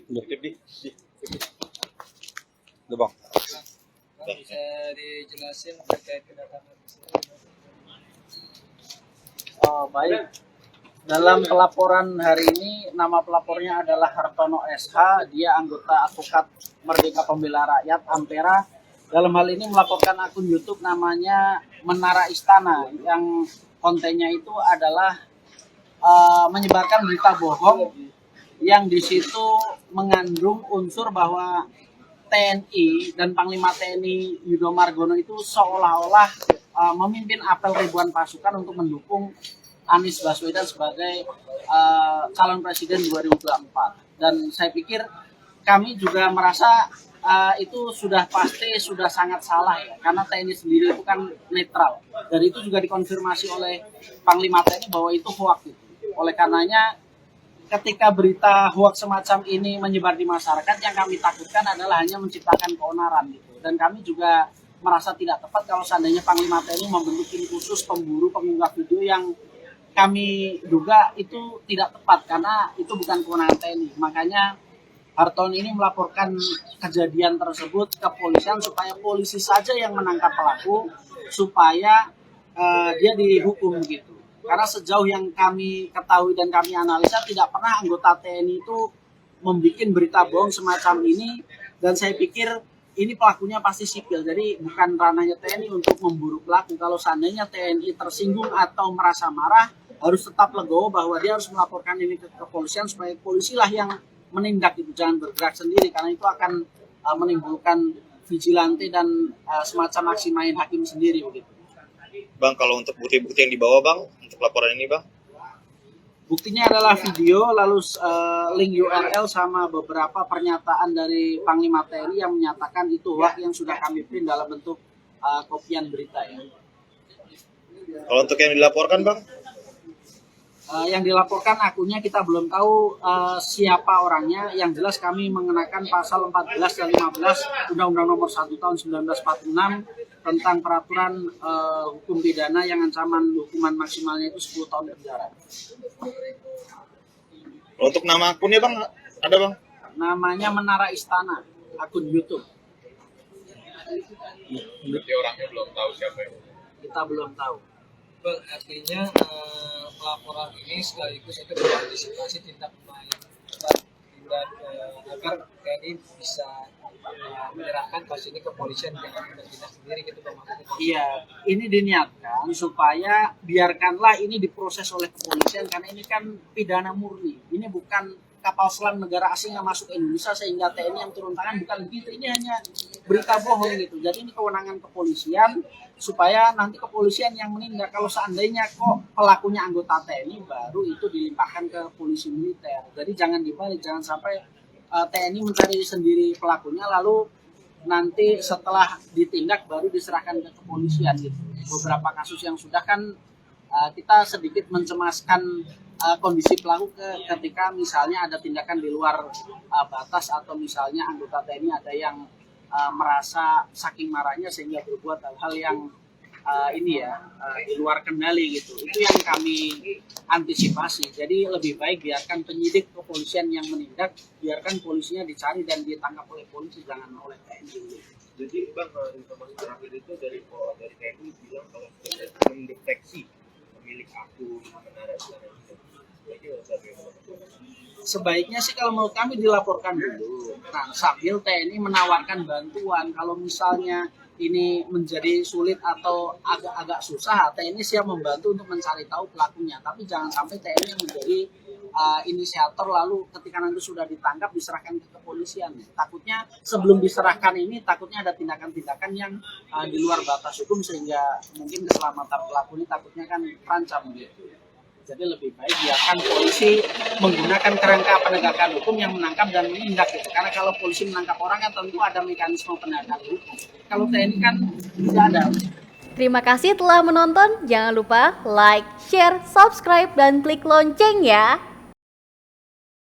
Udah, udah bang. Bisa dijelasin terkait kedatangan di sini? Oh, baik. Dalam pelaporan hari ini, nama pelapornya adalah Hartono SH. Dia anggota Advokat Merdeka Pembela Rakyat Ampera. Dalam hal ini melaporkan akun YouTube namanya Menara Istana, yang kontennya itu adalah menyebarkan berita bohong yang di situ mengandung unsur bahwa TNI dan Panglima TNI Yudo Margono itu seolah-olah memimpin apel ribuan pasukan untuk mendukung Anies Baswedan sebagai calon presiden 2024. Dan saya pikir kami juga merasa itu sudah pasti sudah sangat salah ya, karena TNI sendiri itu kan netral, dan itu juga dikonfirmasi oleh Panglima TNI bahwa itu hoax itu. Oleh karenanya ketika berita hoax semacam ini menyebar di masyarakat, yang kami takutkan adalah hanya menciptakan keonaran gitu. Dan kami juga merasa tidak tepat kalau seandainya Panglima TNI membentuk tim khusus pemburu pengunggah video yang kami duga itu tidak tepat, karena itu bukan kewenangan TNI. Makanya Hartono ini melaporkan kejadian tersebut ke polisian supaya polisi saja yang menangkap pelaku, supaya dia dihukum gitu. Karena sejauh yang kami ketahui dan kami analisa, tidak pernah anggota TNI itu membuat berita bohong semacam ini, dan saya pikir ini pelakunya pasti sipil, jadi bukan ranahnya TNI untuk memburu pelaku. Kalau seandainya TNI tersinggung atau merasa marah, harus tetap legowo bahwa dia harus melaporkan ini ke kepolisian supaya polisilah yang menindak itu, jangan bergerak sendiri, karena itu akan menimbulkan vigilante dan semacam aksi main hakim sendiri begitu. Bang, kalau untuk bukti-bukti yang dibawa bang untuk laporan ini bang? Buktinya adalah video, lalu link URL sama beberapa pernyataan dari Panglima TNI yang menyatakan itu hoax yang sudah kami print dalam bentuk kopian berita ya. Kalau untuk yang dilaporkan bang? Yang dilaporkan akunnya kita belum tahu siapa orangnya. Yang jelas kami mengenakan pasal 14 dan 15 Undang-Undang Nomor 1 Tahun 1946 tentang peraturan hukum pidana yang ancaman hukuman maksimalnya itu 10 tahun penjara. Untuk nama akunnya bang, ada bang? Namanya Menara Istana, akun YouTube. Berarti orangnya belum tahu siapa ya? Kita belum tahu. Bang, artinya pelaporan ini sekaligus itu mengantisipasi tindak main dan agar TNI bisa menyerahkan kasus ini ke polisian dengan bertindak sendiri gitu Bang. Iya, ini diniatkan supaya biarkanlah ini diproses oleh kepolisian, karena ini kan pidana murni. Ini bukan kapal selam negara asing yang masuk Indonesia sehingga TNI yang turun tangan, bukan begitu. Ini hanya berita bohong gitu. Jadi ini kewenangan kepolisian, supaya nanti kepolisian yang menindak. Kalau seandainya kok pelakunya anggota TNI, baru itu dilimpahkan ke polisi militer. Jadi jangan dibalik, jangan sampai TNI mencari sendiri pelakunya, lalu nanti setelah ditindak baru diserahkan ke kepolisian gitu. Beberapa kasus yang sudah kan kita sedikit mencemaskan kondisi pelaku ketika misalnya ada tindakan di luar batas, atau misalnya anggota TNI ada yang merasa saking marahnya sehingga berbuat hal-hal yang di luar kendali gitu. Itu yang kami antisipasi. Jadi lebih baik biarkan penyidik kepolisian yang menindak, biarkan polisinya dicari dan ditangkap oleh polisi, jangan oleh TNI. Jadi bang, informasi terakhir itu dari TNI bilang kalau sudah mendeteksi pemilik akun Menara Istana itu. Sebaiknya sih kalau menurut kami dilaporkan dulu. Nah, sambil TNI menawarkan bantuan. Kalau misalnya ini menjadi sulit atau agak susah, TNI siap membantu untuk mencari tahu pelakunya. Tapi jangan sampai TNI yang menjadi inisiator, lalu ketika nanti sudah ditangkap diserahkan ke kepolisian. Takutnya sebelum diserahkan ini, takutnya ada tindakan-tindakan yang di luar batas hukum, sehingga mungkin keselamatan pelaku ini takutnya kan terancam gitu. Jadi lebih baik biarkan polisi menggunakan kerangka penegakan hukum yang menangkap dan menindak gitu. Karena kalau polisi menangkap orang kan tentu ada mekanisme penegakan hukum. Kalau TNI kan tidak ada. Terima kasih telah menonton. Jangan lupa like, share, subscribe, dan klik lonceng ya.